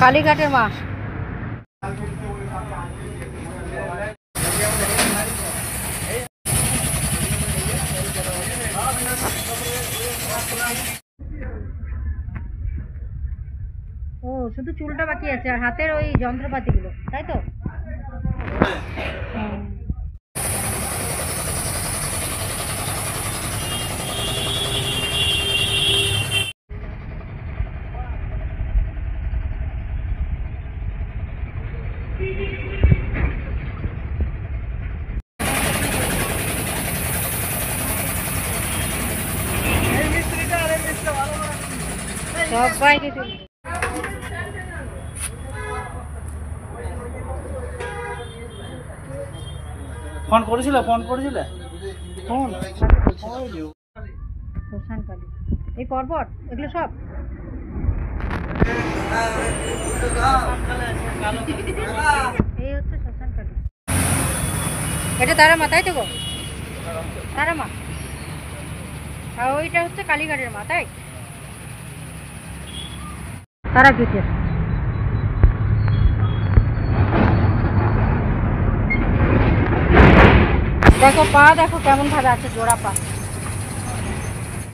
কালীঘাটের মা। ও শুধু চুলটা বাকি আছে আর হাতের ওই যন্ত্রপাতিগুলো, তাই তো? সবাইকে ফোন করেছিল ফোন শ্মশানকালী, এই পর্বত এগুলো সব এই হচ্ছে শ্মশানকালী। এটা তারা মা, তাই তো গো? তারা মা। আর ওইটা হচ্ছে কালীঘাটের মা, তাই? তারাপীঠের। দেখো পা, দেখো কেমন ভাবে আছে, জোড়া পা।